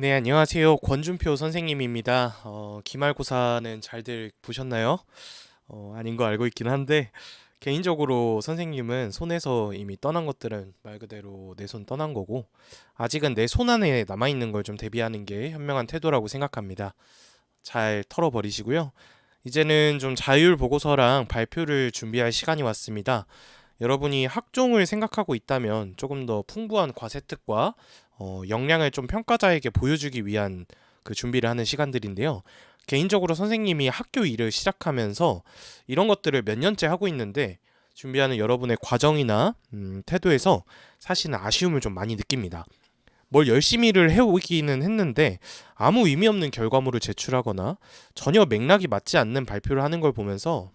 네, 안녕하세요. 권준표 선생님입니다. 기말고사는 잘들 보셨나요? 아닌 거 알고 있긴 한데, 개인적으로 선생님은 손에서 이미 떠난 것들은 말 그대로 내 손 떠난 거고, 아직은 내 손 안에 남아있는 걸 좀 대비하는 게 현명한 태도라고 생각합니다. 잘 털어버리시고요. 이제는 좀 자율 보고서랑 발표를 준비할 시간이 왔습니다. 여러분이 학종을 생각하고 있다면 조금 더 풍부한 과세특과 역량을 좀 평가자에게 보여주기 위한 그 준비를 하는 시간들인데요. 개인적으로 선생님이 학교 일을 시작하면서 이런 것들을 몇 년째 하고 있는데 준비하는 여러분의 과정이나 태도에서 사실은 아쉬움을 좀 많이 느낍니다. 뭘 열심히를 해오기는 했는데 아무 의미 없는 결과물을 제출하거나 전혀 맥락이 맞지 않는 발표를 하는 걸 보면서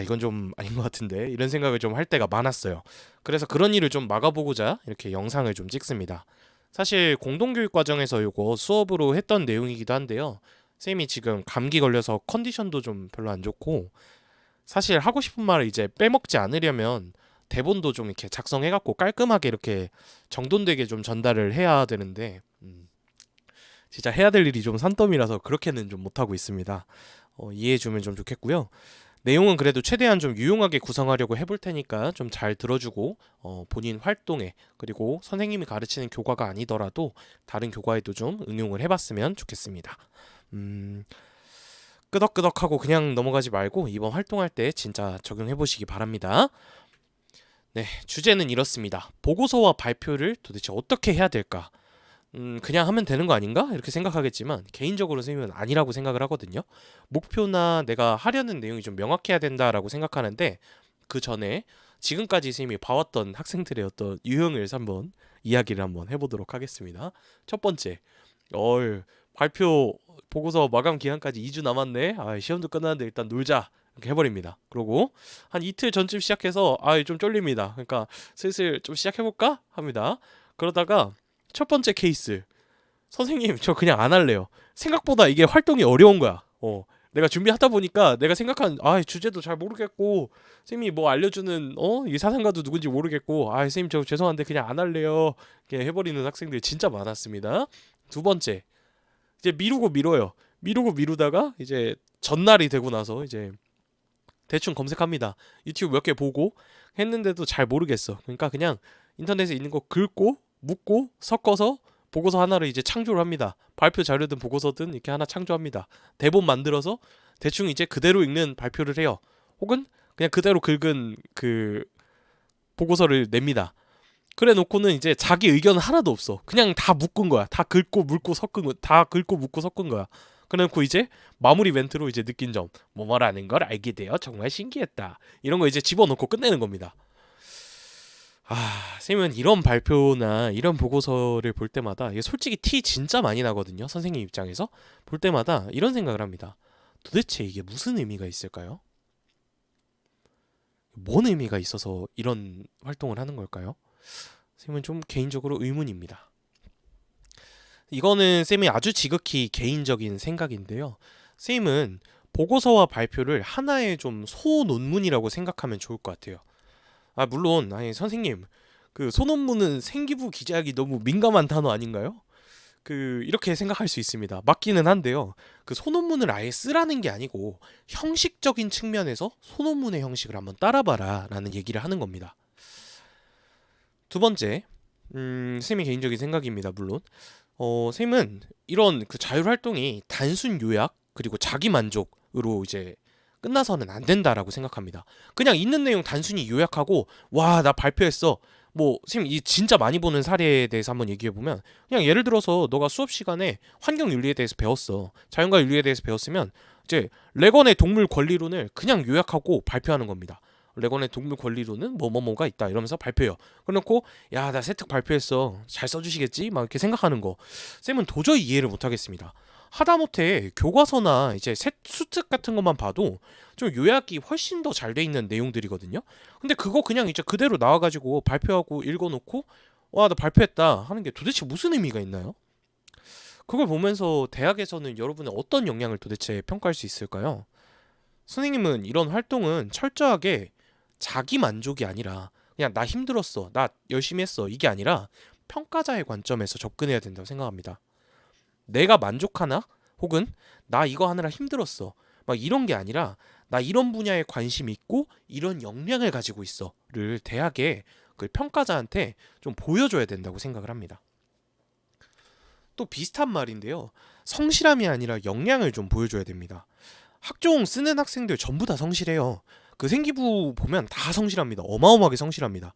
이건 좀 아닌 것 같은데 이런 생각을 좀 할 때가 많았어요. 그래서 그런 일을 좀 막아보고자 이렇게 영상을 좀 찍습니다. 사실 공동교육 과정에서 이거 수업으로 했던 내용이기도 한데요. 쌤이 지금 감기 걸려서 컨디션도 좀 별로 안 좋고 사실 하고 싶은 말을 이제 빼먹지 않으려면 대본도 좀 이렇게 작성해갖고 깔끔하게 이렇게 정돈되게 좀 전달을 해야 되는데 진짜 해야 될 일이 좀 산더미라서 그렇게는 좀 못하고 있습니다. 이해해주면 좀 좋겠고요. 내용은 그래도 최대한 좀 유용하게 구성하려고 해볼 테니까 좀 잘 들어주고 본인 활동에 그리고 선생님이 가르치는 교과가 아니더라도 다른 교과에도 좀 응용을 해봤으면 좋겠습니다. 음, 끄덕끄덕하고 그냥 넘어가지 말고 이번 활동할 때 진짜 적용해보시기 바랍니다. 네, 주제는 이렇습니다. 보고서와 발표를 도대체 어떻게 해야 될까? 그냥 하면 되는 거 아닌가? 이렇게 생각하겠지만 개인적으로 선생님은 아니라고 생각을 하거든요. 목표나 내가 하려는 내용이 좀 명확해야 된다라고 생각하는데 그 전에 지금까지 선생님이 봐왔던 학생들의 어떤 유형을 한번 이야기를 한번 해보도록 하겠습니다. 첫 번째, 발표 보고서 마감 기한까지 2주 남았네. 시험도 끝났는데 일단 놀자. 이렇게 해버립니다. 그러고 한 이틀 전쯤 시작해서 좀 쫄립니다. 그러니까 슬슬 좀 시작해볼까 합니다. 그러다가 첫 번째 케이스 선생님 저 그냥 안 할래요. 생각보다 이게 활동이 어려운 거야. 내가 준비하다 보니까 내가 생각한 주제도 잘 모르겠고 선생님이 뭐 알려주는 이 사상가도 누군지 모르겠고 선생님 저 죄송한데 그냥 안 할래요. 이렇게 해버리는 학생들이 진짜 많았습니다. 두 번째 이제 미루고 미뤄요. 미루고 미루다가 이제 전날이 되고 나서 이제 대충 검색합니다. 유튜브 몇 개 보고 했는데도 잘 모르겠어. 그러니까 그냥 인터넷에 있는 거 긁고 묻고 섞어서 보고서 하나를 이제 창조를 합니다. 발표 자료든 보고서든 이렇게 하나 창조합니다. 대본 만들어서 대충 이제 그대로 읽는 발표를 해요. 혹은 그냥 그대로 긁은 그 보고서를 냅니다. 그래 놓고는 이제 자기 의견은 하나도 없어. 그냥 다 묶은 거야. 다 긁고 물고 섞은 거, 다 긁고 묶고 섞은 거야. 그래 놓고 이제 마무리 멘트로 이제 느낀 점, 뭐뭐라는 걸 알게 되어 정말 신기했다. 이런 거 이제 집어넣고 끝내는 겁니다. 선생님은 이런 발표나 이런 보고서를 볼 때마다 이게 솔직히 티 진짜 많이 나거든요. 선생님 입장에서 볼 때마다 이런 생각을 합니다. 도대체 이게 무슨 의미가 있을까요? 뭔 의미가 있어서 이런 활동을 하는 걸까요? 선생님은 좀 개인적으로 의문입니다. 이거는 쌤이 아주 지극히 개인적인 생각인데요. 쌤은 보고서와 발표를 하나의 좀 소논문이라고 생각하면 좋을 것 같아요. 물론 선생님 그 소논문은 생기부 기자하기 너무 민감한 단어 아닌가요? 이렇게 생각할 수 있습니다. 맞기는 한데요. 그 소논문을 아예 쓰라는 게 아니고 형식적인 측면에서 소논문의 형식을 한번 따라봐라라는 얘기를 하는 겁니다. 두 번째, 쌤의 개인적인 생각입니다. 물론 쌤은 이런 그 자율 활동이 단순 요약 그리고 자기 만족으로 이제 끝나서는 안 된다라고 생각합니다. 그냥 있는 내용 단순히 요약하고 와 나 발표했어. 뭐 선생님 이 진짜 많이 보는 사례에 대해서 한번 얘기해 보면 그냥 예를 들어서 너가 수업 시간에 환경 윤리에 대해서 배웠어. 자연과 윤리에 대해서 배웠으면 이제 레건의 동물 권리론을 그냥 요약하고 발표하는 겁니다. 레건의 동물 권리론은 뭐뭐뭐가 있다 이러면서 발표해요. 그래놓고 야 나 세특 발표했어 잘 써주시겠지 막 이렇게 생각하는 거 쌤은 도저히 이해를 못하겠습니다. 하다못해 교과서나 이제 수특 같은 것만 봐도 좀 요약이 훨씬 더 잘 돼 있는 내용들이거든요. 근데 그거 그냥 이제 그대로 나와가지고 발표하고 읽어놓고 와 나 발표했다 하는 게 도대체 무슨 의미가 있나요? 그걸 보면서 대학에서는 여러분의 어떤 역량을 도대체 평가할 수 있을까요? 선생님은 이런 활동은 철저하게 자기 만족이 아니라 그냥 나 힘들었어 나 열심히 했어 이게 아니라 평가자의 관점에서 접근해야 된다고 생각합니다. 내가 만족하나? 혹은 나 이거 하느라 힘들었어. 막 이런 게 아니라 나 이런 분야에 관심이 있고 이런 역량을 가지고 있어를 대학의 그 평가자한테 좀 보여줘야 된다고 생각을 합니다. 또 비슷한 말인데요. 성실함이 아니라 역량을 좀 보여줘야 됩니다. 학종 쓰는 학생들 전부 다 성실해요. 그 생기부 보면 다 성실합니다. 어마어마하게 성실합니다.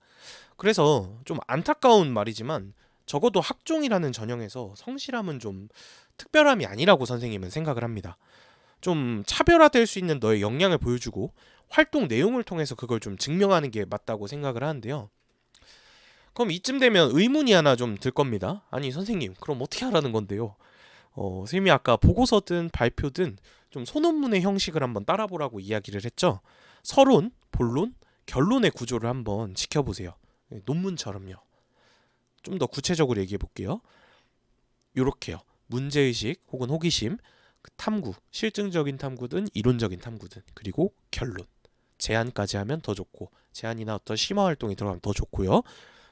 그래서 좀 안타까운 말이지만 적어도 학종이라는 전형에서 성실함은 좀 특별함이 아니라고 선생님은 생각을 합니다. 좀 차별화될 수 있는 너의 역량을 보여주고 활동 내용을 통해서 그걸 좀 증명하는 게 맞다고 생각을 하는데요. 그럼 이쯤 되면 의문이 하나 좀 들 겁니다. 아니 선생님 그럼 어떻게 하라는 건데요? 선생님이 아까 보고서든 발표든 좀 소논문의 형식을 한번 따라보라고 이야기를 했죠. 서론, 본론, 결론의 구조를 한번 지켜보세요. 논문처럼요. 좀 더 구체적으로 얘기해 볼게요. 요렇게요. 문제의식 혹은 호기심, 탐구, 실증적인 탐구든 이론적인 탐구든, 그리고 결론. 제안까지 하면 더 좋고, 제안이나 어떤 심화 활동이 들어가면 더 좋고요.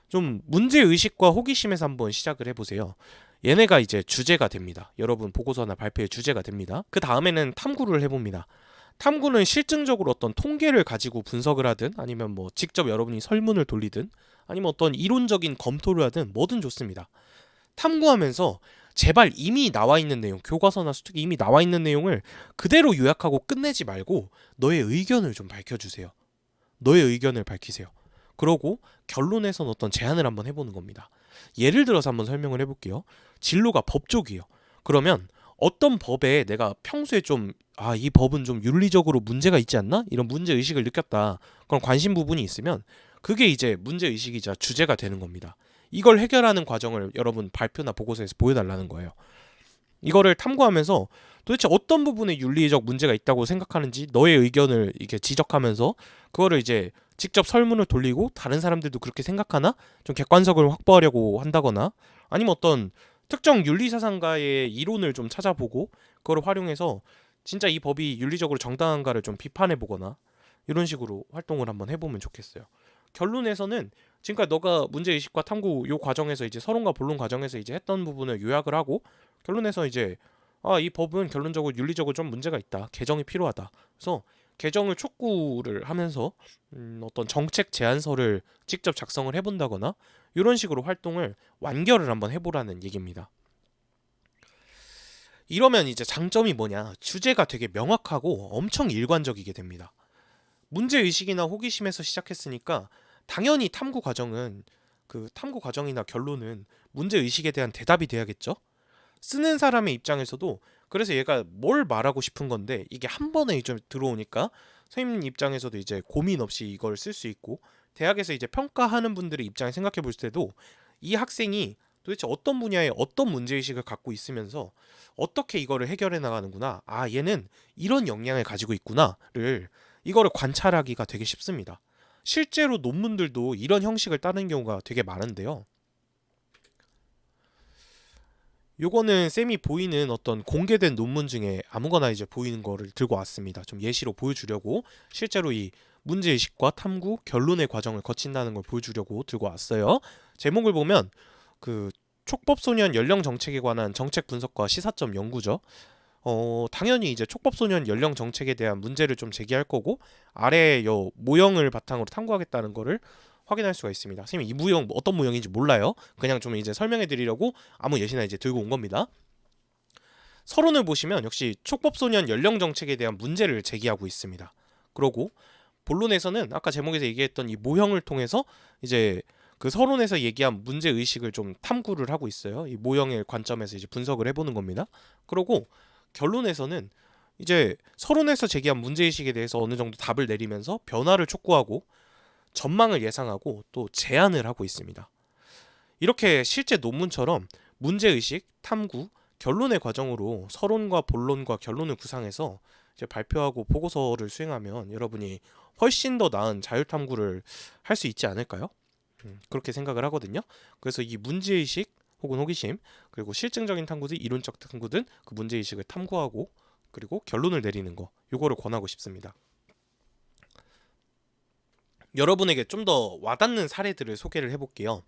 좀 문제의식과 호기심에서 한번 시작을 해보세요. 얘네가 이제 주제가 됩니다. 여러분 보고서나 발표의 주제가 됩니다. 그 다음에는 탐구를 해봅니다. 탐구는 실증적으로 어떤 통계를 가지고 분석을 하든 아니면 뭐 직접 여러분이 설문을 돌리든 아니면 어떤 이론적인 검토를 하든 뭐든 좋습니다. 탐구하면서 제발 이미 나와 있는 내용, 교과서나 수특이 이미 나와 있는 내용을 그대로 요약하고 끝내지 말고 너의 의견을 좀 밝혀주세요. 너의 의견을 밝히세요. 그러고 결론에선 어떤 제안을 한번 해보는 겁니다. 예를 들어서 한번 설명을 해볼게요. 진로가 법 쪽이에요. 그러면 어떤 법에 내가 평소에 좀 이 법은 좀 윤리적으로 문제가 있지 않나? 이런 문제 의식을 느꼈다. 그런 관심 부분이 있으면 그게 이제 문제 의식이자 주제가 되는 겁니다. 이걸 해결하는 과정을 여러분 발표나 보고서에서 보여달라는 거예요. 이거를 탐구하면서 도대체 어떤 부분에 윤리적 문제가 있다고 생각하는지 너의 의견을 이렇게 지적하면서 그거를 이제 직접 설문을 돌리고 다른 사람들도 그렇게 생각하나? 좀 객관성을 확보하려고 한다거나 아니면 어떤 특정 윤리사상가의 이론을 좀 찾아보고 그걸 활용해서 진짜 이 법이 윤리적으로 정당한가를 좀 비판해보거나 이런 식으로 활동을 한번 해보면 좋겠어요. 결론에서는 지금까지 너가 문제의식과 탐구 요 과정에서 이제 서론과 본론 과정에서 이제 했던 부분을 요약을 하고 결론에서 이제 이 법은 결론적으로 윤리적으로 좀 문제가 있다. 개정이 필요하다. 그래서 개정을 촉구를 하면서 어떤 정책 제안서를 직접 작성을 해본다거나 이런 식으로 활동을 완결을 한번 해보라는 얘기입니다. 이러면 이제 장점이 뭐냐? 주제가 되게 명확하고 엄청 일관적이게 됩니다. 문제의식이나 호기심에서 시작했으니까 당연히 탐구 과정은 그 탐구 과정이나 결론은 문제의식에 대한 대답이 돼야겠죠? 쓰는 사람의 입장에서도 그래서 얘가 뭘 말하고 싶은 건데 이게 한 번에 좀 들어오니까 선생님 입장에서도 이제 고민 없이 이걸 쓸 수 있고 대학에서 이제 평가하는 분들의 입장에 생각해 볼 때도 이 학생이 도대체 어떤 분야에 어떤 문제의식을 갖고 있으면서 어떻게 이거를 해결해 나가는구나. 얘는 이런 역량을 가지고 있구나를 이거를 관찰하기가 되게 쉽습니다. 실제로 논문들도 이런 형식을 따는 경우가 되게 많은데요. 요거는 쌤이 보이는 어떤 공개된 논문 중에 아무거나 이제 보이는 거를 들고 왔습니다. 좀 예시로 보여주려고 실제로 이 문제의식과 탐구, 결론의 과정을 거친다는 걸 보여주려고 들고 왔어요. 제목을 보면 그 촉법소년 연령정책에 관한 정책 분석과 시사점 연구죠. 당연히 이제 촉법소년 연령 정책에 대한 문제를 좀 제기할 거고 아래 요 모형을 바탕으로 탐구하겠다는 거를 확인할 수가 있습니다. 선생님 이 모형 어떤 모형인지 몰라요. 그냥 좀 이제 설명해 드리려고 아무 예시나 이제 들고 온 겁니다. 서론을 보시면 역시 촉법소년 연령 정책에 대한 문제를 제기하고 있습니다. 그러고 본론에서는 아까 제목에서 얘기했던 이 모형을 통해서 이제 그 서론에서 얘기한 문제 의식을 좀 탐구를 하고 있어요. 이 모형의 관점에서 이제 분석을 해보는 겁니다. 그러고 결론에서는 이제 서론에서 제기한 문제의식에 대해서 어느 정도 답을 내리면서 변화를 촉구하고 전망을 예상하고 또 제안을 하고 있습니다. 이렇게 실제 논문처럼 문제의식, 탐구, 결론의 과정으로 서론과 본론과 결론을 구상해서 이제 발표하고 보고서를 수행하면 여러분이 훨씬 더 나은 자율탐구를 할 수 있지 않을까요? 그렇게 생각을 하거든요. 그래서 이 문제의식 혹은 호기심 그리고 실증적인 탐구든 이론적 탐구든 그 문제의식을 탐구하고 그리고 결론을 내리는 거 요거를 권하고 싶습니다. 여러분에게 좀 더 와닿는 사례들을 소개를 해볼게요.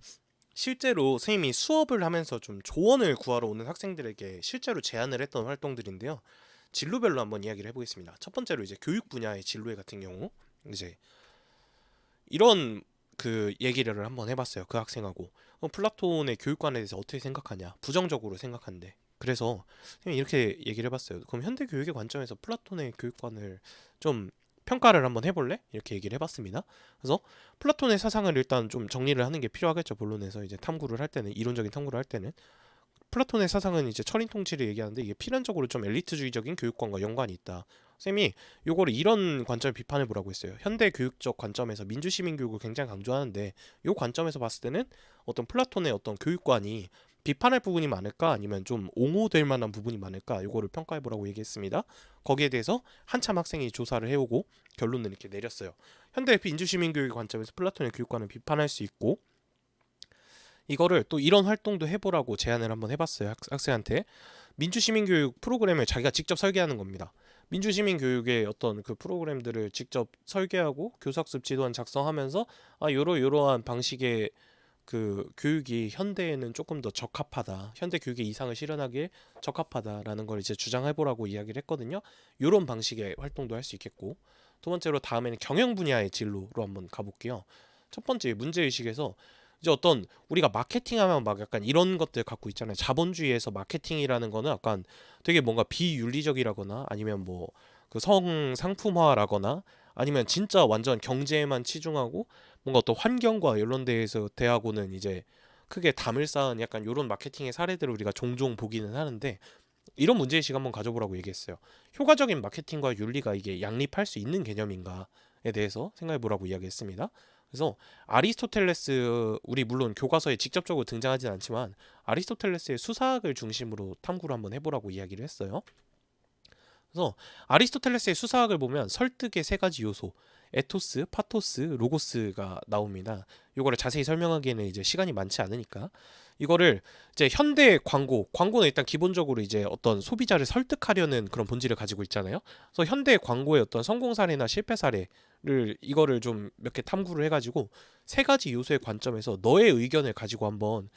실제로 선생님이 수업을 하면서 좀 조언을 구하러 오는 학생들에게 실제로 제안을 했던 활동들인데요. 진로별로 한번 이야기를 해보겠습니다. 첫 번째로 이제 교육 분야의 진로회 같은 경우 이제 이런 그 얘기를 한번 해봤어요. 그 학생하고 플라톤의 교육관에 대해서 어떻게 생각하냐? 부정적으로 생각한대. 그래서 선생님이 이렇게 얘기를 해봤어요. 그럼 현대 교육의 관점에서 플라톤의 교육관을 좀 평가를 한번 해볼래? 이렇게 얘기를 해봤습니다. 그래서 플라톤의 사상을 일단 좀 정리를 하는 게 필요하겠죠. 본론에서 이제 탐구를 할 때는, 이론적인 탐구를 할 때는 플라톤의 사상은 이제 철인 통치를 얘기하는데 이게 필연적으로 좀 엘리트주의적인 교육관과 연관이 있다. 쌤이 요거를 이런 관점을 비판해 보라고 했어요. 현대 교육적 관점에서 민주 시민 교육을 굉장히 강조하는데 요 관점에서 봤을 때는 어떤 플라톤의 어떤 교육관이 비판할 부분이 많을까 아니면 좀 옹호될 만한 부분이 많을까 요거를 평가해 보라고 얘기했습니다. 거기에 대해서 한참 학생이 조사를 해오고 결론을 이렇게 내렸어요. 현대 민주 시민 교육의 관점에서 플라톤의 교육관을 비판할 수 있고 이거를 또 이런 활동도 해보라고 제안을 한번 해봤어요. 학생한테 민주시민교육 프로그램을 자기가 직접 설계하는 겁니다. 민주시민교육의 어떤 그 프로그램들을 직접 설계하고 교사학습 지도안 작성하면서 요러요러한 방식의 그 교육이 현대에는 조금 더 적합하다. 현대 교육의 이상을 실현하기에 적합하다라는 걸 이제 주장해보라고 이야기를 했거든요. 요런 방식의 활동도 할 수 있겠고 두 번째로 다음에는 경영 분야의 진로로 한번 가볼게요. 첫 번째 문제의식에서 이제 어떤 우리가 마케팅하면 막 약간 이런 것들 갖고 있잖아요. 자본주의에서 마케팅이라는 거는 약간 되게 뭔가 비윤리적이라거나 아니면 뭐 그 성상품화라거나 아니면 진짜 완전 경제에만 치중하고 뭔가 어떤 환경과 이런 데에서 대하고는 이제 크게 담을 쌓은 약간 이런 마케팅의 사례들을 우리가 종종 보기는 하는데 이런 문제의식 한번 가져보라고 얘기했어요. 효과적인 마케팅과 윤리가 이게 양립할 수 있는 개념인가에 대해서 생각해보라고 이야기했습니다. 그래서 아리스토텔레스 우리 물론 교과서에 직접적으로 등장하진 않지만 아리스토텔레스의 수사학을 중심으로 탐구를 한번 해보라고 이야기를 했어요. 그래서 아리스토텔레스의 수사학을 보면 설득의 세 가지 요소 에토스, 파토스, 로고스가 나옵니다. 이거를 자세히 설명하기에는 이제 시간이 많지 않으니까 이거를 이제 현대 광고는 일단 기본적으로 이제 어떤 소비자를 설득하려는 그런 본질을 가지고 있잖아요. 그래서 현대 광고의 어떤 성공 사례나 실패 사례를 이거를 좀 몇 개 탐구를 해가지고 세 가지 요소의 관점에서 너의 의견을 가지고 한번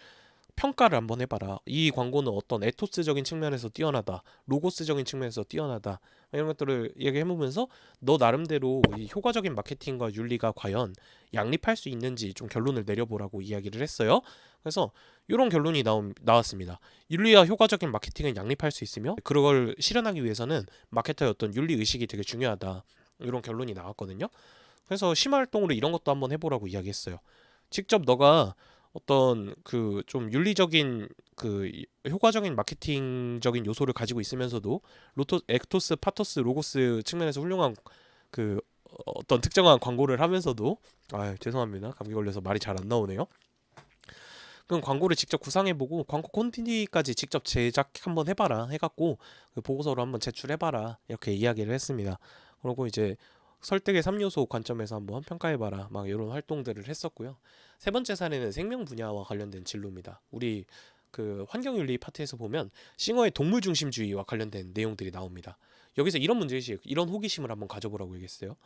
평가를 한번 해봐라. 이 광고는 어떤 에토스적인 측면에서 뛰어나다, 로고스적인 측면에서 뛰어나다 이런 것들을 얘기해보면서 너 나름대로 이 효과적인 마케팅과 윤리가 과연 양립할 수 있는지 좀 결론을 내려보라고 이야기를 했어요. 그래서 이런 결론이 나왔습니다. 윤리와 효과적인 마케팅은 양립할 수 있으며 그걸 실현하기 위해서는 마케터의 어떤 윤리 의식이 되게 중요하다. 이런 결론이 나왔거든요. 그래서 심화 활동으로 이런 것도 한번 해보라고 이야기했어요. 직접 너가 어떤 그 좀 윤리적인 그 효과적인 마케팅적인 요소를 가지고 있으면서도 액토스, 파토스, 로고스 측면에서 훌륭한 그 어떤 특정한 광고를 하면서도 죄송합니다. 감기 걸려서 말이 잘 안 나오네요. 그럼 광고를 직접 구상해보고 광고 콘텐츠까지 직접 제작 한번 해봐라 해갖고 그 보고서로 한번 제출해봐라 이렇게 이야기를 했습니다. 그리고 이제 설득의 3요소 관점에서 한번 평가해봐라 막 이런 활동들을 했었고요. 세 번째 사례는 생명 분야와 관련된 진로입니다. 우리 그 환경윤리 파트에서 보면 싱어의 동물 중심주의와 관련된 내용들이 나옵니다. 여기서 이런 문제의식, 이런 호기심을 한번 가져보라고 얘기했어요.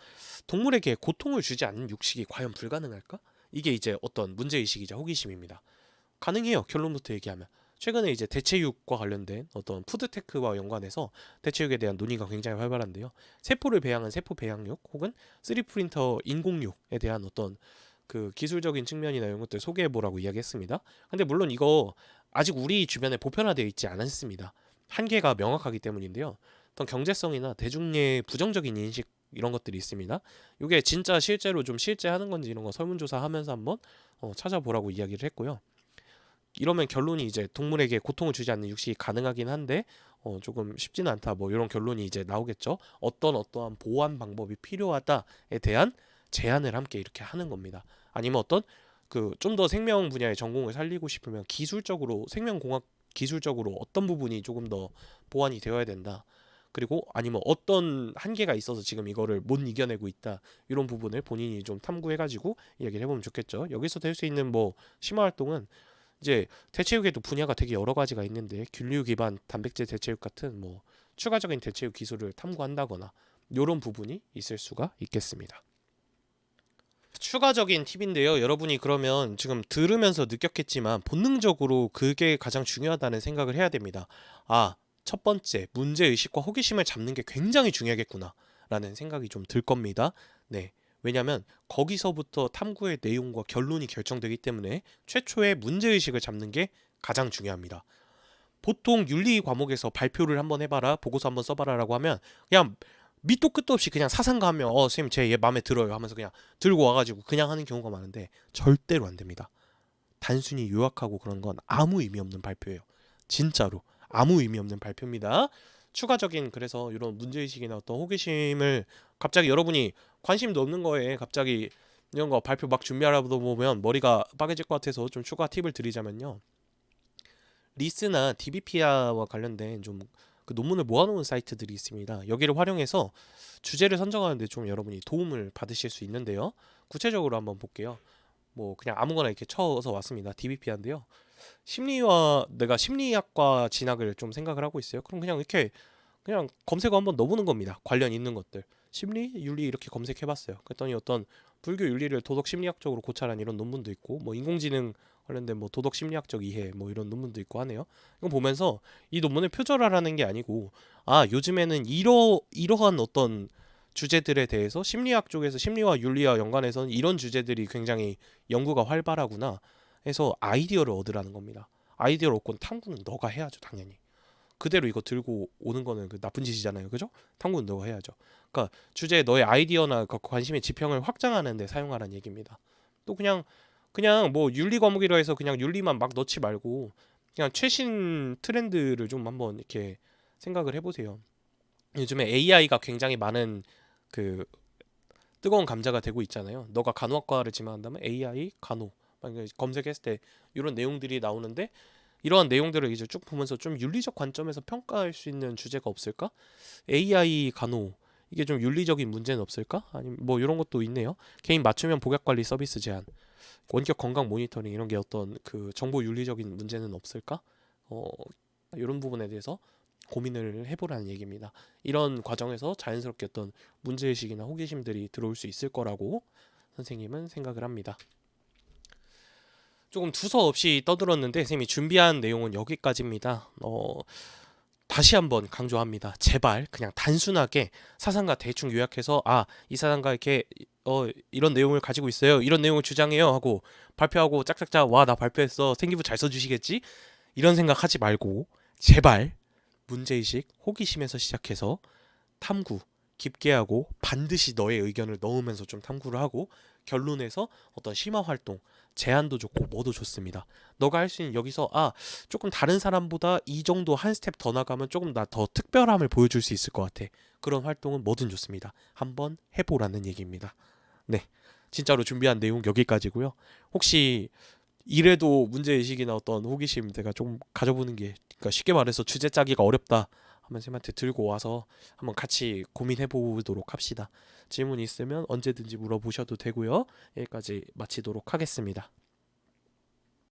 동물에게 고통을 주지 않는 육식이 과연 불가능할까? 이게 이제 어떤 문제의식이자 호기심입니다. 가능해요. 결론부터 얘기하면. 최근에 이제 대체육과 관련된 어떤 푸드테크와 연관해서 대체육에 대한 논의가 굉장히 활발한데요. 세포를 배양한 세포 배양육 혹은 3D 프린터 인공육에 대한 어떤 그 기술적인 측면이나 이런 것들 소개해 보라고 이야기했습니다. 근데 물론 이거 아직 우리 주변에 보편화되어 있지 않았습니다. 한계가 명확하기 때문인데요. 어떤 경제성이나 대중의 부정적인 인식 이런 것들이 있습니다. 이게 진짜 실제로 좀 실제하는 건지 이런 거 설문조사하면서 한번 찾아보라고 이야기를 했고요. 이러면 결론이 이제 동물에게 고통을 주지 않는 육식이 가능하긴 한데 조금 쉽지는 않다. 뭐 이런 결론이 이제 나오겠죠. 어떠한 보완 방법이 필요하다에 대한 제안을 함께 이렇게 하는 겁니다. 아니면 어떤 그 좀 더 생명 분야의 전공을 살리고 싶으면 기술적으로 생명공학 기술적으로 어떤 부분이 조금 더 보완이 되어야 된다. 그리고 아니면 어떤 한계가 있어서 지금 이거를 못 이겨내고 있다. 이런 부분을 본인이 좀 탐구해가지고 이야기를 해보면 좋겠죠. 여기서 될 수 있는 뭐 심화 활동은 이제 대체육에도 분야가 되게 여러 가지가 있는데 균류 기반 단백질 대체육 같은 뭐 추가적인 대체육 기술을 탐구한다거나 이런 부분이 있을 수가 있겠습니다. 추가적인 팁인데요. 여러분이 그러면 지금 들으면서 느꼈겠지만 본능적으로 그게 가장 중요하다는 생각을 해야 됩니다. 아, 첫 번째, 문제의식과 호기심을 잡는 게 굉장히 중요하겠구나 라는 생각이 좀 들 겁니다. 네. 왜냐면 거기서부터 탐구의 내용과 결론이 결정되기 때문에 최초의 문제의식을 잡는 게 가장 중요합니다. 보통 윤리 과목에서 발표를 한번 해봐라, 보고서 한번 써봐라 라고 하면 그냥 밑도 끝도 없이 그냥 사상가 하면 선생님 제 얘 마음에 들어요 하면서 그냥 들고 와가지고 그냥 하는 경우가 많은데 절대로 안 됩니다. 단순히 요약하고 그런 건 아무 의미 없는 발표예요. 진짜로 아무 의미 없는 발표입니다. 추가적인 그래서 이런 문제의식이나 어떤 호기심을 갑자기 여러분이 관심도 없는 거에 갑자기 이런 거 발표 막 준비하다 보면 머리가 빠개질 것 같아서 좀 추가 팁을 드리자면요. 리스나 DBPR와 관련된 좀 그 논문을 모아놓은 사이트들이 있습니다. 여기를 활용해서 주제를 선정하는데 좀 여러분이 도움을 받으실 수 있는데요. 구체적으로 한번 볼게요. 뭐 그냥 아무거나 이렇게 쳐서 왔습니다. DBPR인데요. 심리와 내가 심리학과 진학을 좀 생각을 하고 있어요. 그럼 그냥 이렇게 그냥 검색어 한번 넣어보는 겁니다. 관련 있는 것들. 심리, 윤리 이렇게 검색해봤어요. 그랬더니 어떤 불교 윤리를 도덕 심리학적으로 고찰한 이런 논문도 있고, 뭐 인공지능 관련된 뭐 도덕 심리학적 이해 뭐 이런 논문도 있고 하네요. 이거 보면서 이 논문을 표절하라는 게 아니고, 아 요즘에는 이러한 어떤 주제들에 대해서 심리학 쪽에서 심리와 윤리와 연관해서 이런 주제들이 굉장히 연구가 활발하구나 해서 아이디어를 얻으라는 겁니다. 아이디어를 얻고 탐구는 너가 해야죠, 당연히. 그대로 이거 들고 오는 거는 그 나쁜 짓이잖아요. 그죠? 탐구는 너가 해야죠. 그러니까 주제에 너의 아이디어나 그 관심의 지평을 확장하는 데 사용하라는 얘기입니다. 또 그냥 뭐 윤리 과목이라 해서 그냥 윤리만 막 넣지 말고 그냥 최신 트렌드를 좀 한번 이렇게 생각을 해보세요. 요즘에 AI가 굉장히 많은 그 뜨거운 감자가 되고 있잖아요. 너가 간호학과를 지망한다면 AI 간호 검색했을 때 이런 내용들이 나오는데 이러한 내용들을 이제 쭉 보면서 좀 윤리적 관점에서 평가할 수 있는 주제가 없을까? AI 간호 이게 좀 윤리적인 문제는 없을까? 아니면 뭐 이런 것도 있네요. 개인 맞춤형 복약 관리 서비스 제한, 원격 건강 모니터링 이런 게 어떤 그 정보 윤리적인 문제는 없을까? 어, 이런 부분에 대해서 고민을 해보라는 얘기입니다. 이런 과정에서 자연스럽게 어떤 문제의식이나 호기심들이 들어올 수 있을 거라고 선생님은 생각을 합니다. 조금 두서없이 떠들었는데 선생님이 준비한 내용은 여기까지입니다. 다시 한번 강조합니다. 제발 그냥 단순하게 사상가 대충 요약해서 이 사상가 이렇게 이런 내용을 가지고 있어요. 이런 내용을 주장해요 하고 발표하고 짝짝짝 와 나 발표했어. 생기부 잘 써주시겠지? 이런 생각하지 말고 제발 문제의식, 호기심에서 시작해서 탐구 깊게 하고 반드시 너의 의견을 넣으면서 좀 탐구를 하고 결론에서 어떤 심화 활동 제안도 좋고 뭐도 좋습니다. 너가 할 수 있는 여기서 조금 다른 사람보다 이 정도 한 스텝 더 나가면 조금 나 더 특별함을 보여줄 수 있을 것 같아. 그런 활동은 뭐든 좋습니다. 한번 해보라는 얘기입니다. 네, 진짜로 준비한 내용 여기까지고요. 혹시 이래도 문제의식이나 어떤 호기심 내가 좀 가져보는 게 그러니까 쉽게 말해서 주제 짜기가 어렵다 하면 쌤한테 들고 와서 한번 같이 고민해 보도록 합시다. 질문 있으면 언제든지 물어보셔도 되고요. 여기까지 마치도록 하겠습니다.